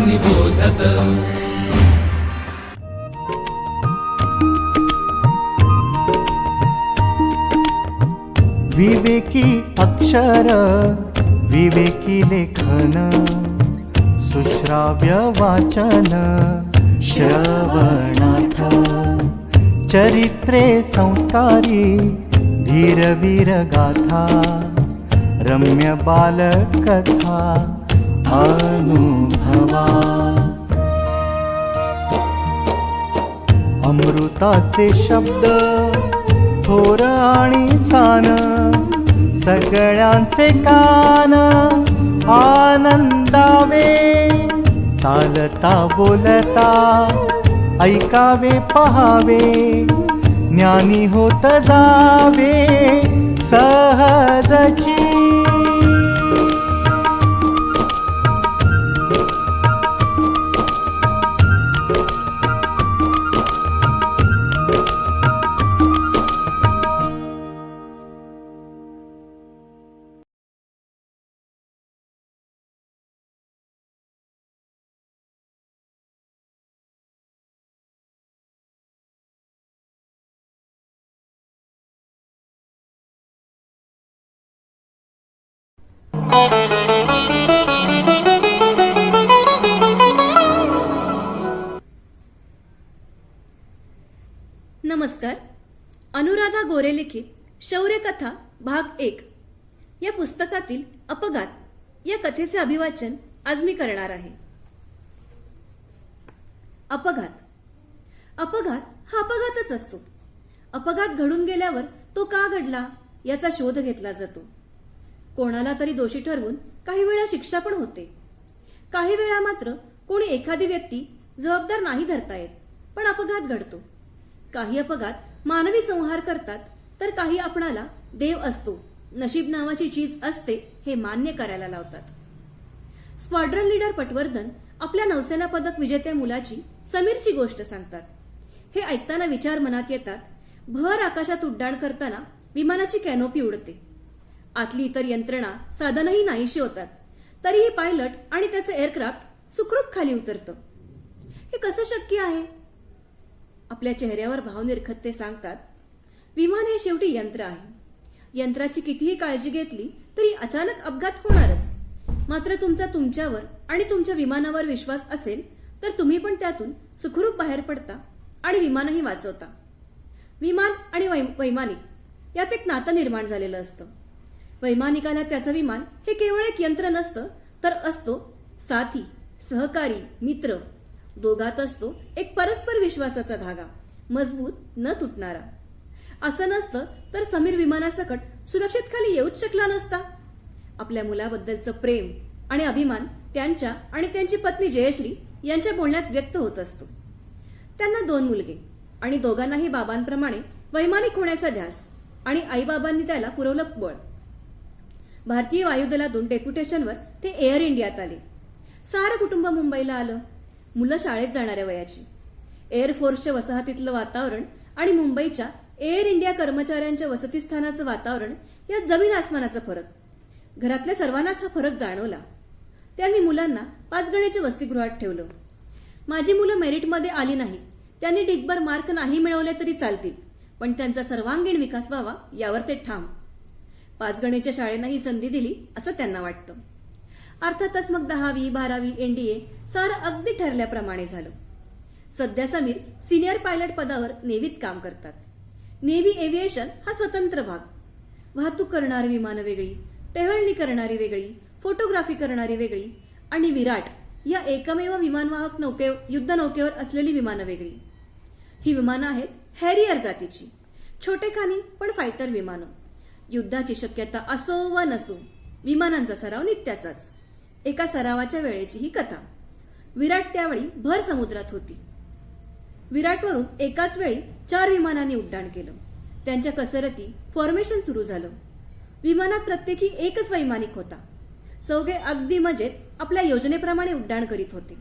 निबोधत। विवेकी अक्षर विवेकी लेखन सुश्राव्य वाचन श्रवणार्थ चरित्रे संस्कारी धीरवीर गाथा रम्य बालकथा अनुभवा अमृताचे शब्द थोर आणि सान सगळ्यांचे कान आनंदावे चालता बोलता ऐकावे पहावे ज्ञानी होत जावे सहजची। नमस्कार. अनुराधा गोरे लिखित शौर्यकथा भाग 1 या पुस्तकातील अपघात या कथेचे अभिवाचन आज मी करणार आहे. अपघात हा अपघातच असतो. अपघात घडून गेल्यावर तो का घडला याचा शोध घेतला जातो. कोणाला तरी दोषी ठरवून काही वेळा शिक्षा पण होते. काही वेळा मात्र कोणी एखादी व्यक्ती जबाबदार नाही धरता येत, पण अपघात घडतो. काही अपघात मानवी संहार करतात, तर काही आपणाला देव असतो, नशीब नावाची चीज असते हे मान्य करायला लावतात. स्क्वॉड्रन लीडर पटवर्धन आपल्या नौसेना पदक विजेत्या मुलाची समीरची गोष्ट सांगतात. हे ऐकताना विचार मनात येतात. भर आकाशात उड्डाण करताना विमानाची कॅनोपी उडते. आतली इतर यंत्रणा साधनही नाहीशी होतात, तरीही पायलट आणि त्याचे एअरक्राफ्ट सुखरूप खाली उतरतं. हे कसं शक्य आहे? आपल्या चेहऱ्यावर भाव निरखत ते सांगतात, विमान हे शेवटी यंत्र आहे. यंत्राची कितीही काळजी घेतली तरी अचानक अपघात होणारच. मात्र तुमचा तुमच्यावर आणि तुमच्या विमानावर विश्वास असेल तर तुम्ही पण त्यातून सुखरूप बाहेर पडता आणि विमानही वाचवता. विमान आणि वैमानिक यात एक नातं निर्माण झालेलं असतं. वैमानिकाला त्याचं विमान हे केवळ एक यंत्र नसतं, तर असतो साथी, सहकारी, मित्र. दोघात असतो एक परस्पर विश्वासाचा धागा, मजबूत न तुटणारा. असं नसतं तर समीर विमानासकट सुरक्षित खाली येऊच शकला नसता. आपल्या मुलाबद्दलचं प्रेम आणि अभिमान त्यांच्या आणि त्यांची पत्नी जयश्री यांच्या बोलण्यात व्यक्त होत असतो. त्यांना 2 मुलगे आणि दोघांनाही बाबांप्रमाणे वैमानिक होण्याचा ध्यास आणि आईबाबांनी त्याला पुरवलं बळ. भारतीय वायुदलातून डेप्युटेशनवर ते एअर इंडियात आले. सारं कुटुंब मुंबईला आलं. मुलं शाळेत जाणाऱ्या वयाची. एअरफोर्सच्या वसाहतीतलं वातावरण आणि मुंबईच्या एअर इंडिया कर्मचाऱ्यांच्या वसतिस्थानाचं वातावरण यात जमीन आसमानाचा फरक. घरातल्या सर्वांनाच हा फरक जाणवला. त्यांनी मुलांना 5 गणेच्या वसतिगृहात ठेवलं. माझी मुलं मेरिटमध्ये आली नाहीत, त्यांनी डिगभर मार्क नाही मिळवले तरी चालतील, पण त्यांचा सर्वांगीण विकास व्हावा यावर ते ठाम. 5 गणेच्या शाळेंनाही संधी दिली असं त्यांना वाटतं. अर्थातच मग 10वी 12वी एनडीए सारं अगदी ठरल्याप्रमाणे झालं. सध्या समीर सिनियर पायलट पदावर नेव्हीत काम करतात. नेव्ही एव्हिएशन हा स्वतंत्र भाग. वाहतूक करणारी विमानं वेगळी, टेहळणी करणारी वेगळी, फोटोग्राफी करणारी वेगळी आणि विराट या एकमेव विमानवाहक युद्धनौकेवर असलेली विमानं वेगळी. ही विमानं आहेत हॅरियर जातीची, छोटेखानी पण फायटर विमानं. युद्धाची शक्यता असो वा नसो, विमानांचा सराव नित्याचाच. एका सरावाच्या वेळेची ही कथा. विराट त्यावेळी भर समुद्रात होती. विराटवरून एकाच वेळी 4 विमानांनी उड्डाण केलं. त्यांच्या कसरती फॉर्मेशन सुरू झालं. विमानात प्रत्येकी एकच वैमानिक होता. चौघे अगदी मजेत आपल्या योजनेप्रमाणे उड्डाण करीत होते.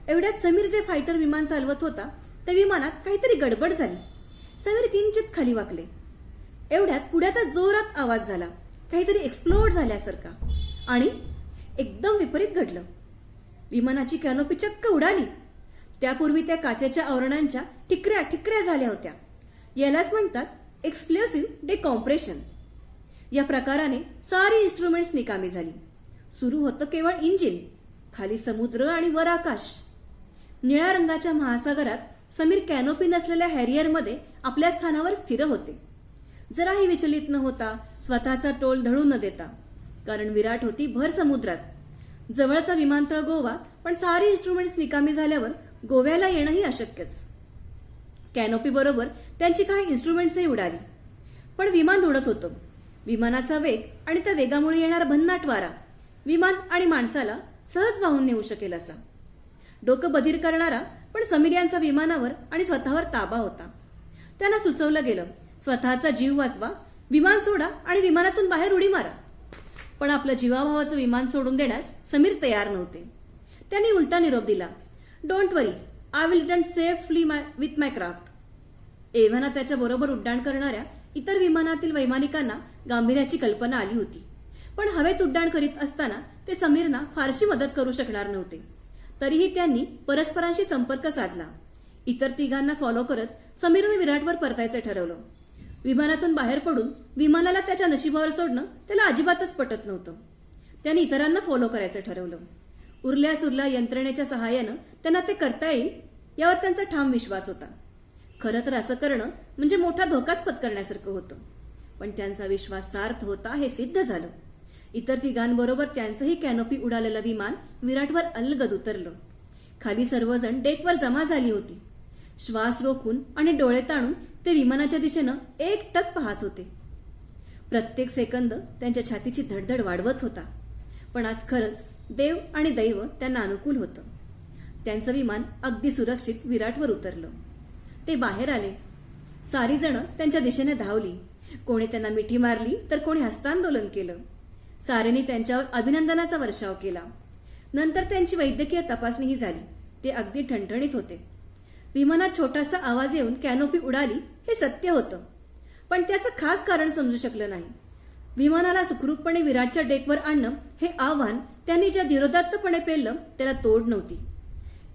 एवढ्यात समीर जे फायटर विमान चालवत होता त्या विमानात काहीतरी गडबड झाली. समीर किंचित खाली वाकले. एवढ्यात पुढ्यातच जोरात आवाज झाला, काहीतरी एक्सप्लोड झाल्यासारखा, आणि एकदम विपरीत घडलं. विमानाची कॅनोपी चक्क उडाली. त्यापूर्वी त्या काचेच्या आवरणांच्या ठिकऱ्या ठिकऱ्या झाल्या होत्या. यालाच म्हणतात एक्सप्लोसिव्ह डिकॉम्प्रेशन. या प्रकाराने सारी इन्स्ट्रुमेंट्स निकामी झाली. सुरू होतं केवळ इंजिन. खाली समुद्र आणि वर आकाश. निळ्या रंगाच्या महासागरात समीर कॅनोपी नसलेल्या हॅरियरमध्ये आपल्या स्थानावर स्थिर होते. जराही विचलित न होता, स्वतःचा तोल ढळू न देता. कारण विराट होती भर समुद्रात. जवळचा विमानतळ गोवा, पण सारी इन्स्ट्रुमेंट्स निकामी झाल्यावर गोव्याला येणंही अशक्यच. कॅनोपी बरोबर त्यांची काही इन्स्ट्रुमेंट्सही उडाली. पण विमान उडत होतं. विमानाचा वेग आणि त्या वेगामुळे येणारा भन्नाट वारा विमान आणि माणसाला सहज वाहून नेऊ शकेल असा. डोकं बधीर करणारा पण समीर यांचा विमानावर आणि स्वतःवर ताबा होता. त्यांना सुचवलं गेलं, स्वतःचा जीव वाचवा, विमान सोडा आणि विमानातून बाहेर उडी मारा. पण आपलं जीवाभावाचं विमान सोडून देण्यास समीर तयार नव्हते. त्यांनी उलटा निरोप दिला, don't worry, I will return safely with my craft. एव्हाना त्याच्या बरोबर उड्डाण करणाऱ्या इतर विमानातील वैमानिकांना गांभीर्याची कल्पना आली होती. पण हवेत उड्डाण करीत असताना ते समीरना फारशी मदत करू शकणार नव्हते. तरीही त्यांनी परस्परांशी संपर्क साधला. इतर तिघांना फॉलो करत समीरने विराटवर परतायचं ठरवलं. विमानातून बाहेर पडून विमानाला त्याच्या नशिबावर सोडणं त्याला अजिबातच पटत नव्हतं. त्यांनी इतरांना फॉलो करायचं ठरवलं. उरल्या सुरल्या यंत्रणेच्या सहाय्यानं त्यांना ते करता येईल यावर त्यांचा ठाम विश्वास होता. खरं तर असं करणं म्हणजे मोठा धोकाच पत्करण्यासारखं होतं. पण त्यांचा विश्वास सार्थ होता हे सिद्ध झालं. इतर तिघांबरोबर त्यांचंही कॅनोपी उडालेलं विमान विराटवर अलगद उतरलं. खाली सर्वजण डेकवर जमा झाली होती. श्वास रोखून आणि डोळे ताणून ते विमानाच्या दिशेनं एकटक पाहत होते. प्रत्येक सेकंद त्यांच्या छातीची धडधड वाढवत होता. पण आज खरंच देव आणि दैव त्यांना अनुकूल होतं. त्यांचं विमान अगदी सुरक्षित विराटवर उतरलं. ते बाहेर आले. सारी जण त्यांच्या दिशेने धावली. कोणी त्यांना मिठी मारली तर कोणी हस्तांदोलन केलं. सारेंनी त्यांच्यावर अभिनंदनाचा वर्षाव केला. नंतर त्यांची वैद्यकीय तपासणीही झाली. ते अगदी ठणठणीत होते. विमानात छोटासा आवाज येऊन कॅनोपी उडाली हे सत्य होतं. पण त्याचं खास कारण समजू शकलं नाही. विमानाला सुखरूपपणे विराटच्या डेकवर आणणं हे आव्हान त्यांनी ज्या धीरोदात्तपणे पेललं त्याला तोड नव्हती.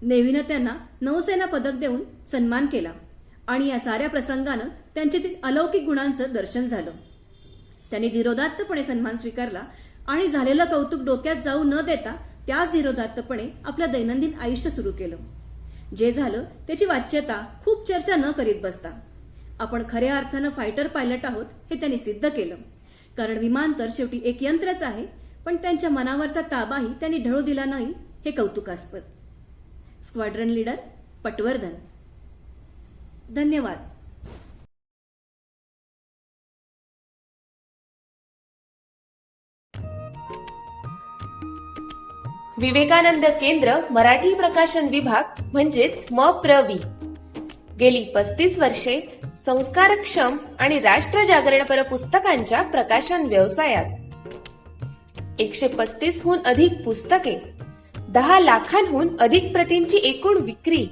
नेव्हीनं त्यांना नौसेना पदक देऊन सन्मान केला आणि या साऱ्या प्रसंगानं त्यांच्यातील अलौकिक गुणांचं दर्शन झालं. त्यांनी धीरोदात्तपणे सन्मान स्वीकारला आणि झालेलं कौतुक डोक्यात जाऊ न देता त्याच धीरोदात्तपणे आपलं दैनंदिन आयुष्य सुरू केलं. जे झालं त्याची वाच्यता खूप चर्चा न करीत बसता आपण खऱ्या अर्थानं फायटर पायलट आहोत हे त्यांनी सिद्ध केलं. कारण विमान तर शेवटी एक यंत्रच आहे, पण त्यांच्या मनावरचा ताबाही त्यांनी ढळू दिला नाही हे कौतुकास्पद. Squadron leader Patwardhan. धन्यवाद. विवेकानंद केंद्र मराठी प्रकाशन विभाग म्हणजेच MPRV गेली 35 वर्षे संस्कारक्षम आणि राष्ट्रजागरणपर पुस्तकांच्या प्रकाशन व्यवसायात 135 हून अधिक पुस्तके, 10 लाखांहून अधिक प्रतींची एकूण विक्री,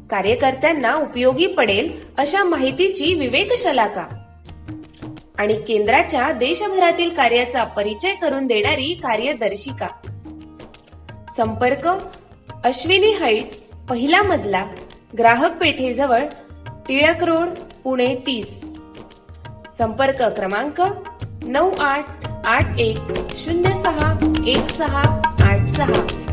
कार्यकर्त्यांना उपयोगी पडेल अशा माहितीची विवेकशलाका आणि केंद्राच्या देशभरातील कार्याचा परिचय करून देणारी कार्यदर्शिका. संपर्क अश्विनी हाईट्स, पहिला मजला, ग्राहक पेठेजवळ, टिळक रोड, पुणे 30. संपर्क क्रमांक 9881061686.